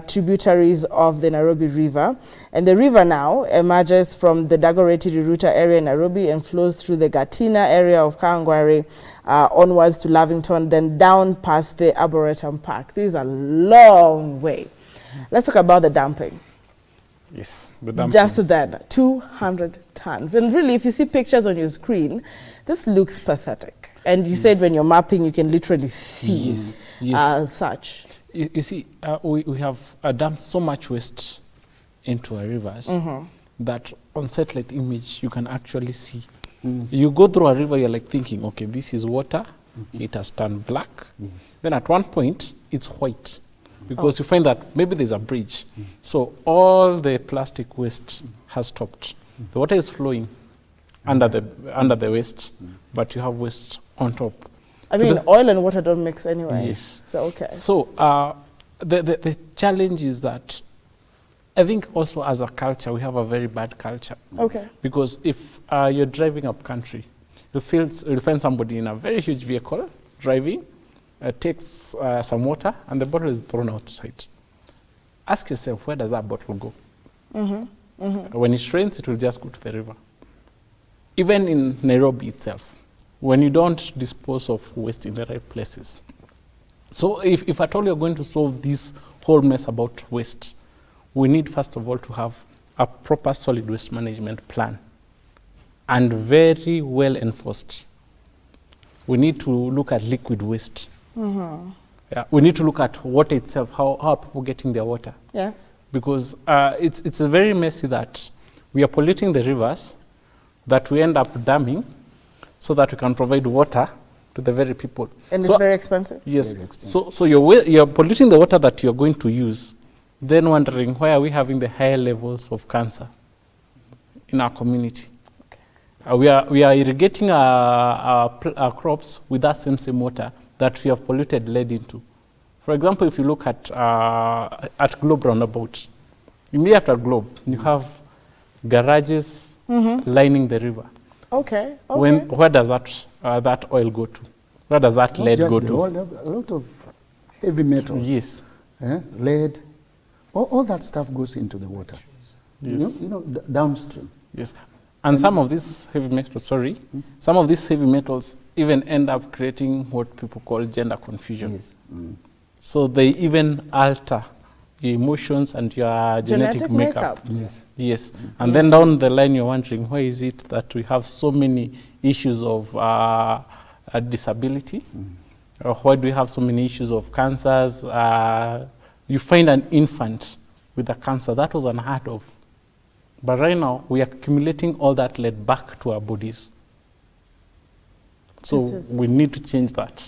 tributaries of the Nairobi River. And the river now emerges from the Dagoretti Riruta area in Nairobi and flows through the Gatina area of Kawangware onwards to Lavington, then down past the Arboretum Park. This is a long way. Let's talk about the dumping. Yes, the dumping. Just then, 200 tons. And really, if you see pictures on your screen, this looks pathetic. And you said when you're mapping, you can literally see such. You see, we have dumped so much waste into our rivers that on satellite image, you can actually see. You go through a river, you're like thinking, okay, this is water. It has turned black. Then at one point, it's white. Because you find that maybe there's a bridge. So all the plastic waste has stopped. The water is flowing under the waste, but you have waste on top. I mean, oil and water don't mix anyway. Yes. So, okay. So the challenge is that I think also as a culture, we have a very bad culture. Okay. Because if you're driving up country, you'll find somebody in a very huge vehicle driving, takes some water, and the bottle is thrown outside. Ask yourself, where does that bottle go? When it rains, it will just go to the river. Even in Nairobi itself, when you don't dispose of waste in the right places. So if at all you're going to solve this whole mess about waste, we need first of all to have a proper solid waste management plan and very well enforced. We need to look at liquid waste. Yeah, we need to look at water itself. How are people getting their water? Yes. Because it's very messy that we are polluting the rivers that we end up damming so that we can provide water to the very people. And it's very expensive? Yes. Very expensive. So you're polluting the water that you're going to use, then wondering why are we having the higher levels of cancer in our community. Okay. We are irrigating our crops with that same water that we have polluted lead into. For example, if you look at Globe roundabout, immediately after Globe, you have garages lining the river. Okay. Where does that oil go to? Where does that lead go to? A lot of heavy metals. Yes. Lead. All that stuff goes into the water. Yes. You know, downstream. Yes. And some of these heavy metals even end up creating what people call gender confusion. Yes. So they even alter your emotions, and your genetic makeup. Yes. Yes. And then down the line, you're wondering, why is it that we have so many issues of disability? Or why do we have so many issues of cancers? You find an infant with a cancer, that was unheard of. But right now, we are accumulating all that lead back to our bodies. So we need to change that.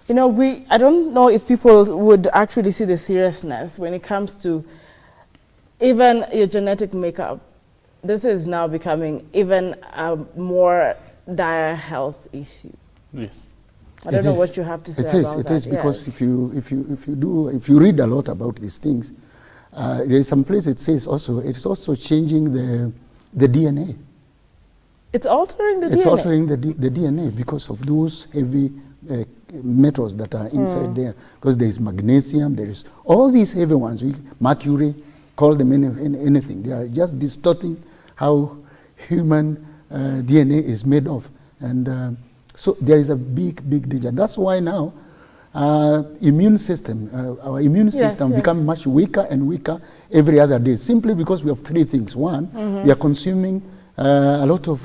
You know, I don't know if people would actually see the seriousness when it comes to even your genetic makeup. This is now becoming even a more dire health issue. Yes. I don't know what you have to say about that. It is because if you read a lot about these things, there is some place it says also it's also changing the DNA. It's altering the DNA. It's altering the DNA because of those heavy metals that are inside there. Because there is magnesium, there is all these heavy ones. Mercury, call them anything. They are just distorting how human DNA is made of, and so there is a big danger. That's why now our immune system become much weaker and weaker every other day, simply because we have three things. One, we are consuming a lot of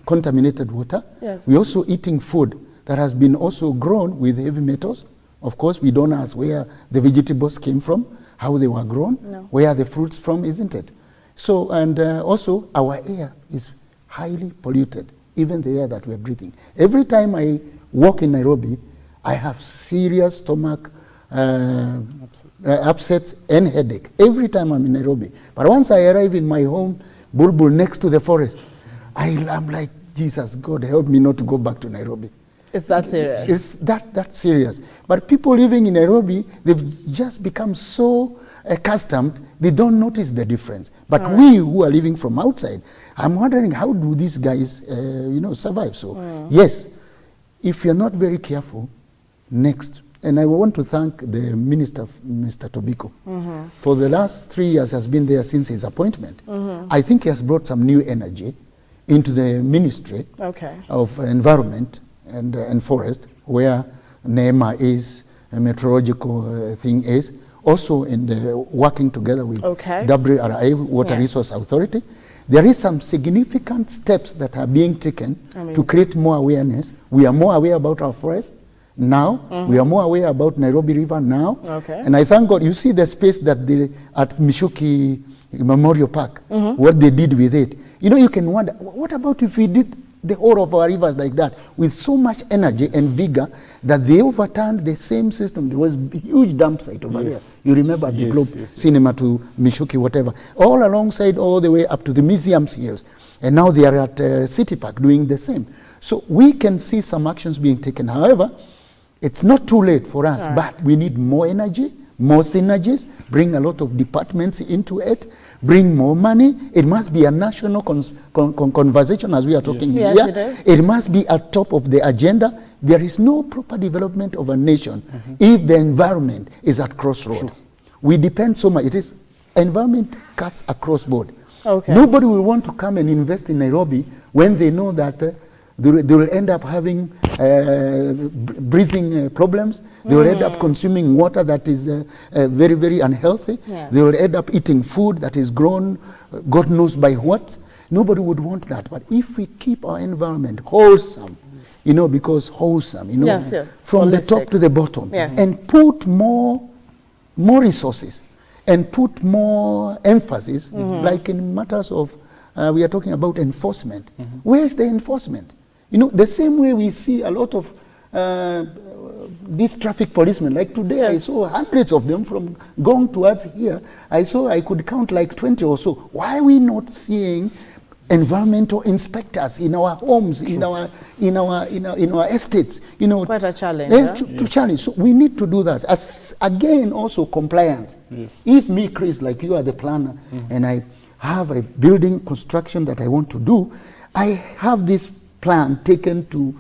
contaminated water. Yes. We're also eating food that has been also grown with heavy metals. Of course, we don't ask where the vegetables came from, how they were grown, where are the fruits from, isn't it? So, and also our air is highly polluted, even the air that we're breathing. Every time I walk in Nairobi, I have serious stomach upset and headache every time I'm in Nairobi. But once I arrive in my home, Bulbul, next to the forest, I'm like, Jesus, God, help me not to go back to Nairobi. It's that serious. It's that serious. But people living in Nairobi, they've just become so accustomed, they don't notice the difference. But we who are living from outside, I'm wondering, how do these guys, survive? So, yes, if you're not very careful, next, and I want to thank the Minister, Mr. Tobiko, for the last 3 years has been there since his appointment. I think he has brought some new energy into the Ministry of Environment and Forest, where NEMA is, a meteorological thing is, also in the working together with WRA, Water Resource Authority. There is some significant steps that are being taken to create more awareness. We are more aware about our forest now. We are more aware about Nairobi River now. And I thank God, you see the space that at Mishuki Memorial Park, what they did with it. You know, you can wonder, what about if we did the whole of our rivers like that, with so much energy and vigor that they overturned the same system? There was a huge dump site over there. You remember the Globe Cinema to Mishuki, whatever, all alongside, all the way up to the museums hills. And now they are at City Park doing the same. So we can see some actions being taken. However, it's not too late for us, but we need more energy, more synergies, bring a lot of departments into it, bring more money. It must be a national conversation, as we are talking here. It must be at top of the agenda. There is no proper development of a nation if the environment is at crossroad. We depend so much. It is environment cuts across board. Nobody will want to come and invest in Nairobi when they know that they will end up having breathing problems. They will end up consuming water that is very, very unhealthy. They will end up eating food that is grown, God knows by what. Nobody would want that. But if we keep our environment wholesome, you know, because wholesome, you know, from the top to the bottom, and put more resources and put more emphasis, like in matters of, we are talking about enforcement. Where's the enforcement? You know, the same way we see a lot of these traffic policemen. Like today, I saw hundreds of them from going towards here. I could count like 20 or so. Why are we not seeing environmental inspectors in our homes, in our estates? You know, quite a challenge. To challenge. So we need to do that. As again, also compliant. If me, Chris, like you are the planner, and I have a building construction that I want to do, I have this plan taken to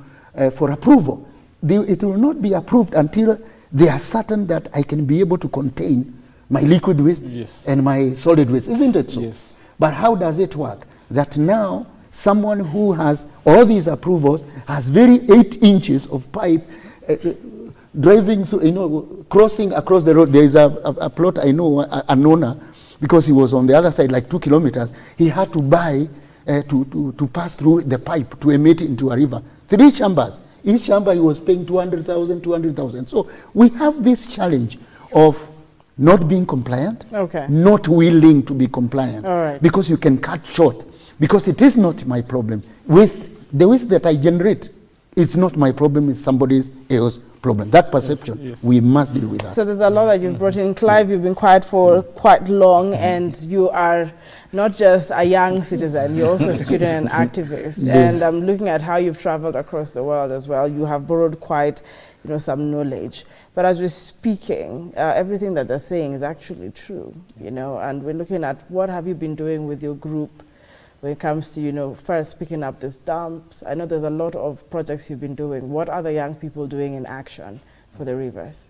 for approval. It will not be approved until they are certain that I can be able to contain my liquid waste and my solid waste, isn't it so? But how does it work? That now someone who has all these approvals has very 8 inches of pipe driving through, crossing across the road. There is a plot I know, an owner, because he was on the other side, like 2 kilometers, he had to buy, to pass through the pipe to emit into a river. 3 chambers. Each chamber he was paying 200,000. So we have this challenge of not being compliant, not willing to be compliant, because you can cut short. Because it is not my problem. The waste that I generate, it's not my problem, it's somebody else's problem. That perception, we must deal with that. So there's a lot that you've brought in. Clive, you've been quiet for quite long, and you are not just a young citizen, you're also a student and activist. And I'm looking at how you've traveled across the world as well. You have borrowed quite, some knowledge. But as we're speaking, everything that they're saying is actually true, and we're looking at what have you been doing with your group when it comes to, first picking up these dumps. I know there's a lot of projects you've been doing. What are the young people doing in action for the rivers?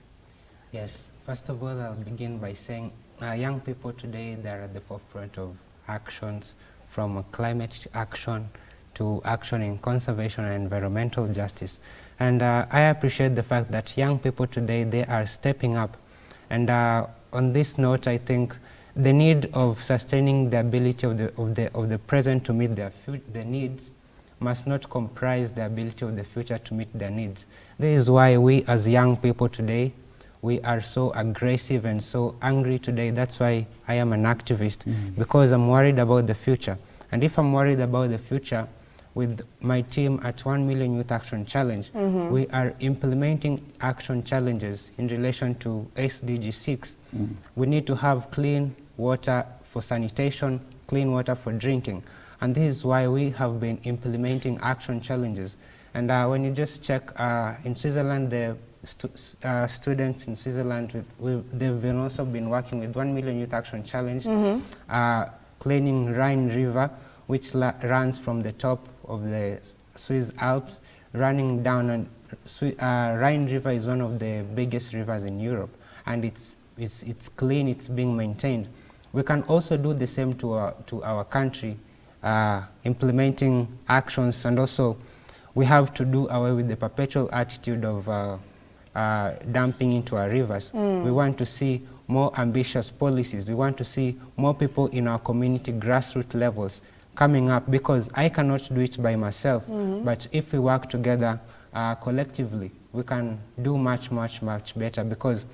Yes, first of all, I'll begin by saying young people today, they're at the forefront of actions, from climate action to action in conservation and environmental justice. And I appreciate the fact that young people today, they are stepping up. And on this note, I think the need of sustaining the ability of the present to meet their needs must not comprise the ability of the future to meet their needs. This is why we as young people today, we are so aggressive and so angry today. That's why I am an activist, because I'm worried about the future. And if I'm worried about the future, with my team at 1 Million Youth Action Challenge, we are implementing action challenges in relation to SDG 6. We need to have clean water for sanitation, clean water for drinking. And this is why we have been implementing action challenges. And when you just check in Switzerland, the students in Switzerland, they've been also been working with 1 Million Youth Action Challenge, cleaning Rhine River, which runs from the top of the Swiss Alps, running down. And Rhine River is one of the biggest rivers in Europe, and it's clean, it's being maintained. We can also do the same to our country, implementing actions, and also we have to do away with the perpetual attitude of dumping into our rivers. We want to see more ambitious policies. We want to see more people in our community grassroots levels coming up, because I cannot do it by myself, but if we work together collectively, we can do much better, because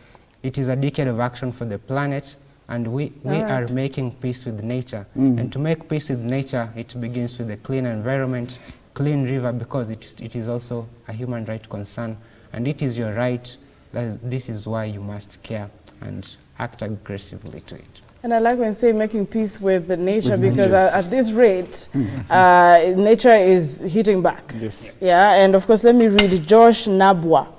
it is a decade of action for the planet, and we are making peace with nature. And to make peace with nature, it begins with a clean environment, clean river, because it is also a human right concern, and it is your right. This is why you must care and act aggressively to it. And I like when you say making peace with the nature, because at this rate, nature is hitting back. Yes. Yeah, and of course, let me read Josh Nabwa.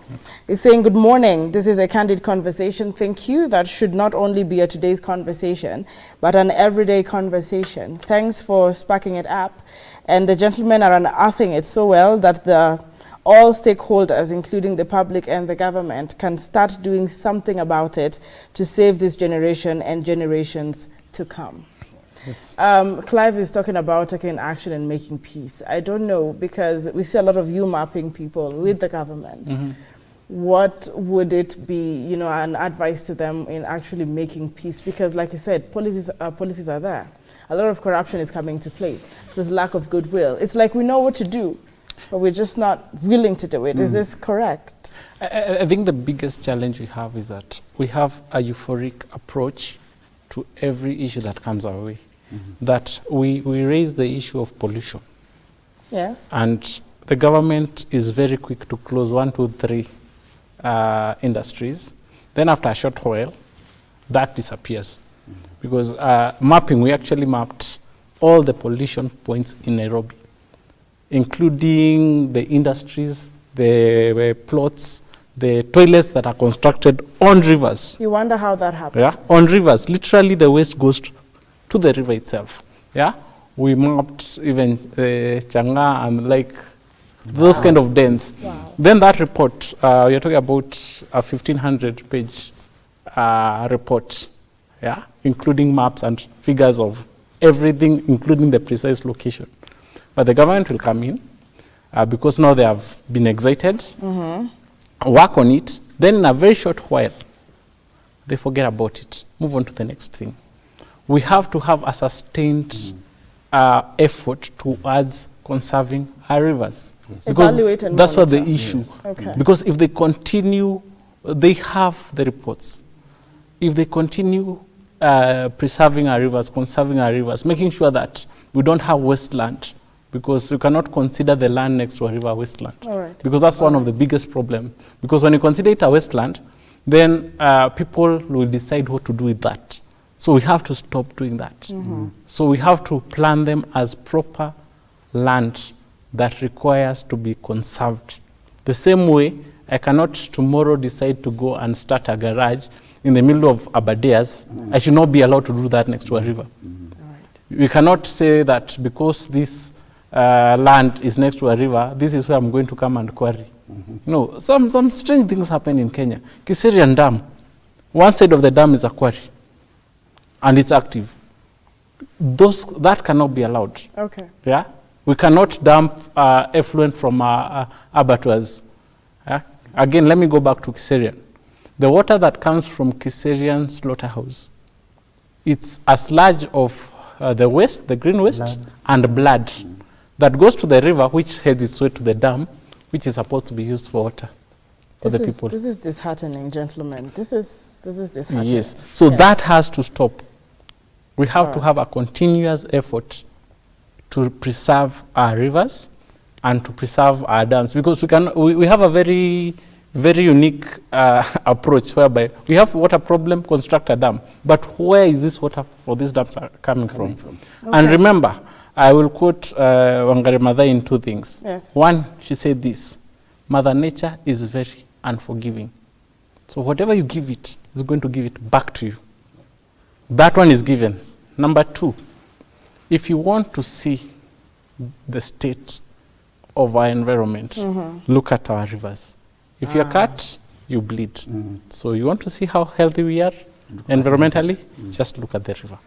He's saying, good morning. This is a candid conversation. Thank you. That should not only be a today's conversation, but an everyday conversation. Thanks for sparking it up. And the gentlemen are unearthing it so well that all stakeholders, including the public and the government, can start doing something about it to save this generation and generations to come. Yes. Clive is talking about taking action and making peace. I don't know, because we see a lot of you mapping people with the government. What would it be, an advice to them in actually making peace? Because like you said, policies are there. A lot of corruption is coming to play. There's lack of goodwill. It's like we know what to do, but we're just not willing to do it. Is this correct? I think the biggest challenge we have is that we have a euphoric approach to every issue that comes our way. That we raise the issue of pollution. Yes. And the government is very quick to close 1, 2, 3 industries. Then after a short while, that disappears. Because mapping, we actually mapped all the pollution points in Nairobi, including the industries, the plots, the toilets that are constructed on rivers. You wonder how that happens. Yeah, on rivers. Literally, the waste goes to the river itself. Yeah, we mapped even Changa and those kind of dens. Wow. Then that report, you're talking about a 1,500-page report, yeah, including maps and figures of everything, including the precise location. But the government will come in, because now they have been excited, work on it, Then in a very short while, they forget about it, move on to the next thing. We have to have a sustained effort towards conserving our rivers. Yes. Because Evaluate and that's what the monitor. issue. Yes. Okay. Because if they continue, they have the reports. If they continue preserving our rivers, conserving our rivers, making sure that we don't have wasteland, because you cannot consider the land next to a river wasteland. All right. Because that's one of the biggest problems. Because when you consider it a wasteland, then people will decide what to do with that. So we have to stop doing that. So we have to plan them as proper land that requires to be conserved. The same way, I cannot tomorrow decide to go and start a garage in the middle of Aberdares. I should not be allowed to do that next to a river. We cannot say that because this land is next to a river, this is where I'm going to come and quarry. No, some strange things happen in Kenya. Kiserian Dam, one side of the dam is a quarry, and it's active. That cannot be allowed. Okay. Yeah, we cannot dump effluent from abattoirs. Yeah? Again, let me go back to Kiserian. The water that comes from Kiserian slaughterhouse, it's a sludge of the waste, the green waste, and blood that goes to the river, which heads its way to the dam, which is supposed to be used for water for the people. This is disheartening, gentlemen. This is disheartening. Yes. So that has to stop. We have to have a continuous effort to preserve our rivers and to preserve our dams, because we have a very unique approach whereby we have water problem, construct a dam. But where is this water for these dams are coming from? Okay. And remember, I will quote Wangari Maathai in two things. Yes. One, she said this: Mother Nature is very unforgiving. So whatever you give it, it's going to give it back to you. That one is given. Number two, if you want to see the state of our environment, look at our rivers. If you're cut, you bleed. So you want to see how healthy we are environmentally, just look at the river.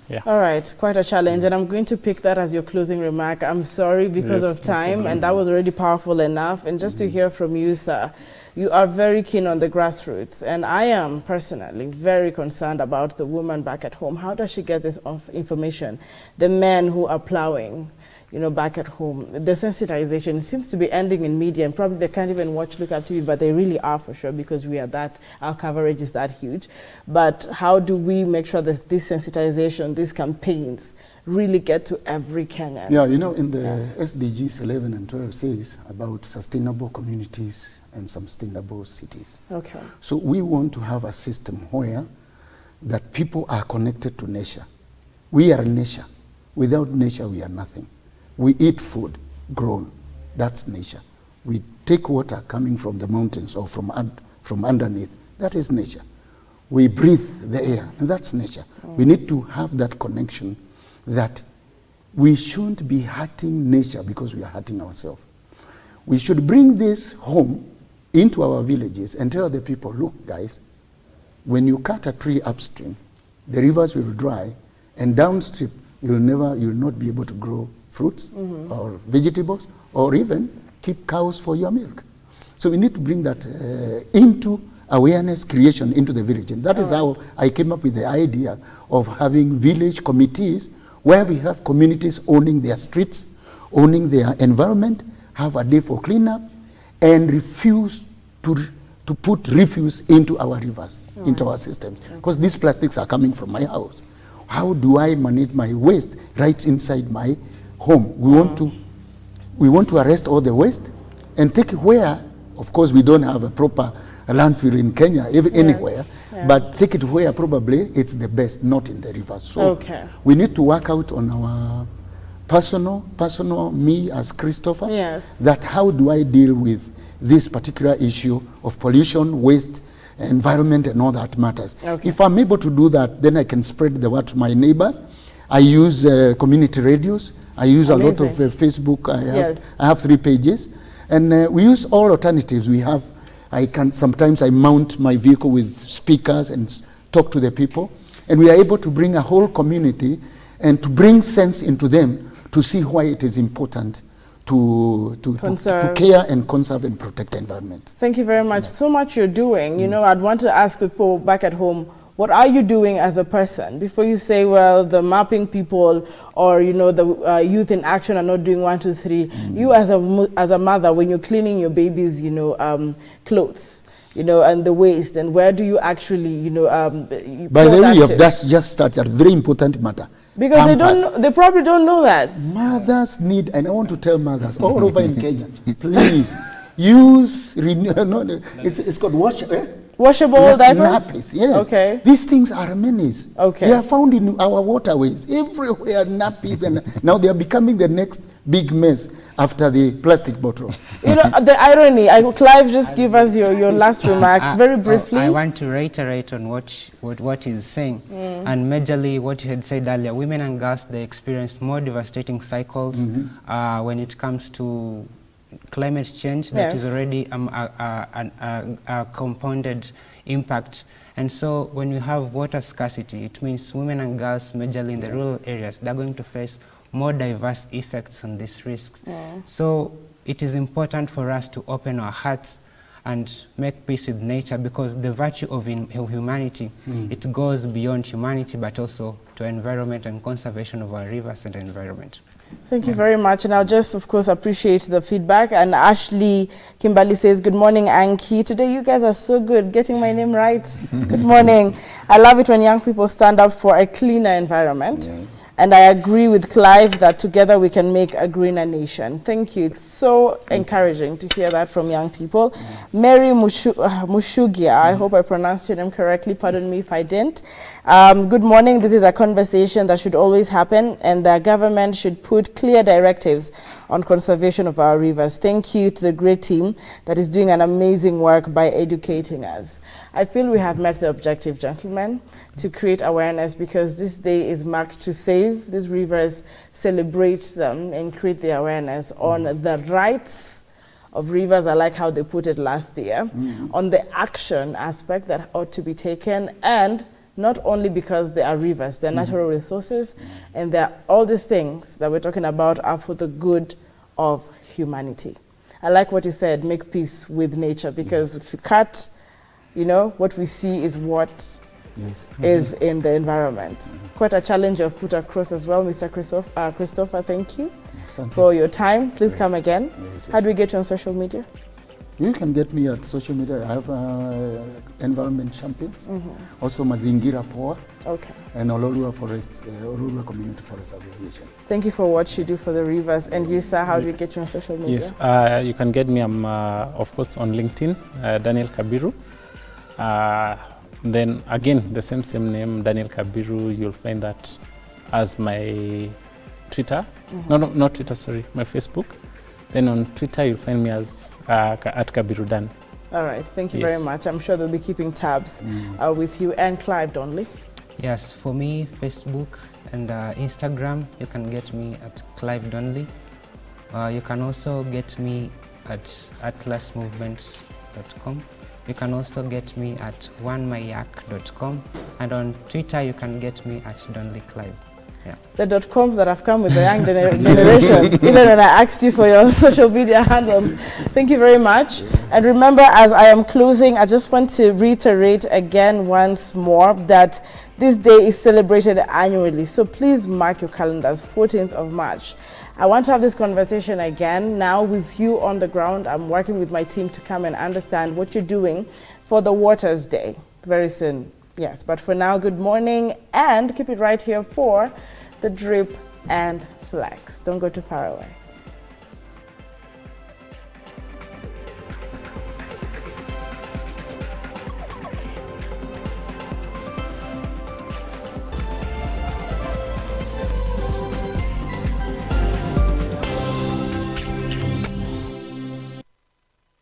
Yeah. All right, quite a challenge, and I'm going to pick that as your closing remark. I'm sorry because of time, and that was already powerful enough. And just to hear from you, sir, you are very keen on the grassroots, and I am personally very concerned about the woman back at home. How does she get this information? The men who are plowing, back at home. The sensitization seems to be ending in media, and probably they can't even Look Up TV, but they really are for sure, because our coverage is that huge. But how do we make sure that this sensitization, these campaigns really get to every Kenyan? Yeah, in the SDGs 11 and 12 says about sustainable communities and sustainable cities. Okay. So we want to have a system where that people are connected to nature. We are nature. Without nature, we are nothing. We eat food grown. That's nature. We take water coming from the mountains or from underneath. That is nature. We breathe the air, and that's nature. We need to have that connection that we shouldn't be hurting nature because we are hurting ourselves. We should bring this home into our villages and tell the people, look, guys, when you cut a tree upstream, the rivers will dry, and downstream, you'll not be able to grow fruits or vegetables, or even keep cows for your milk. So we need to bring that into awareness creation into the village. And that is how I came up with the idea of having village committees where we have communities owning their streets, owning their environment, have a day for cleanup, and refuse to put refuse into our rivers, into our systems. Because these plastics are coming from my house. How do I manage my waste right inside my home? We want to arrest all the waste and take it where, of course, we don't have a proper landfill in Kenya, anywhere, but take it where probably it's the best, not in the rivers. So we need to work out on our personal, me as Christopher, that how do I deal with this particular issue of pollution, waste, environment, and all that matters. If I'm able to do that, then I can spread the word to my neighbors. I use community radios. I use a lot of Facebook. I have 3 pages, and we use all alternatives. Sometimes I mount my vehicle with speakers and talk to the people, and we are able to bring a whole community and to bring sense into them to see why it is important to care and conserve and protect the environment. Thank you very much. So much you're doing. You know, I'd want to ask people back at home, what are you doing as a person? Before you say, well, the mapping people or, you know, the youth in action are not doing 1, 2, 3. You as a mother, when you're cleaning your baby's, you know, clothes, you know, and the waste, and where do you actually, you know, by the way, you have just started a very important matter. Because they probably don't know that. Mothers need, and I want to tell mothers all over in Kenya, please use, it's called washable diapers? Nappies, yes. Okay. These things are a menace. Okay. They are found in our waterways, everywhere, nappies, and now they are becoming the next big mess after the plastic bottles. You know, the irony, Clive, just give us your last remarks, very briefly. I want to reiterate on what he's saying, and majorly what you had said earlier, women and girls, they experience more devastating cycles when it comes to climate change that is already a compounded impact. And so when you have water scarcity, it means women and girls, majorly in the rural areas, they're going to face more diverse effects on these risks. So it is important for us to open our hearts and make peace with nature, because the virtue of humanity, it goes beyond humanity, but also to environment and conservation of our rivers and environment. Thank you very much, and I'll just, of course, appreciate the feedback. And Ashley Kimberly says, good morning, Anki. Today you guys are so good, getting my name right. Good morning. I love it when young people stand up for a cleaner environment. And I agree with Clive that together we can make a greener nation. Thank you. It's so encouraging to hear that from young people. Mary Mushugia, I hope I pronounced your name correctly. Pardon me if I didn't. Good morning. This is a conversation that should always happen, and the government should put clear directives on conservation of our rivers. Thank you to the great team that is doing an amazing work by educating us. I feel we have met the objective, gentlemen, to create awareness, because this day is marked to save these rivers, celebrate them, and create the awareness on the rights of rivers. I like how they put it last year, on the action aspect that ought to be taken, and not only because they are rivers, they're natural resources, and all these things that we're talking about are for the good of humanity. I like what you said, make peace with nature, because if you cut, you know, what we see is what is in the environment. Quite a challenge you've put across as well, Mr. Christopher, thank you for your time. Please come again. How do we get you on social media? You can get me at social media. I have Environment Champions, also Mazingira Poa, and Ololua Community Forest Association. Thank you for what you do for the rivers. And you, sir, how do we get you on social media? Yes, you can get me, of course, on LinkedIn, Daniel Kabiru. Then again, the same name, Daniel Kabiru, you'll find that as my Twitter. No, not Twitter, sorry, my Facebook. Then on Twitter, you'll find me as at Kabiru Dan. All right, thank you very much. I'm sure they'll be keeping tabs with you. And Clive Dunley? Yes, for me, Facebook and Instagram, you can get me at Clive Dunley. You can also get me at atlasmovements.com. You can also get me at onemayak.com. And on Twitter, you can get me at Dunley Clive. The .coms that have come with the young generations, even when I asked you for your social media handles. Thank you very much. And remember, as I am closing, I just want to reiterate again once more that this day is celebrated annually. So please mark your calendars, 14th of March. I want to have this conversation again now with you on the ground. I'm working with my team to come and understand what you're doing for the Waters Day very soon. Yes, but for now, good morning, and keep it right here for the Drip and Flex. Don't go too far away.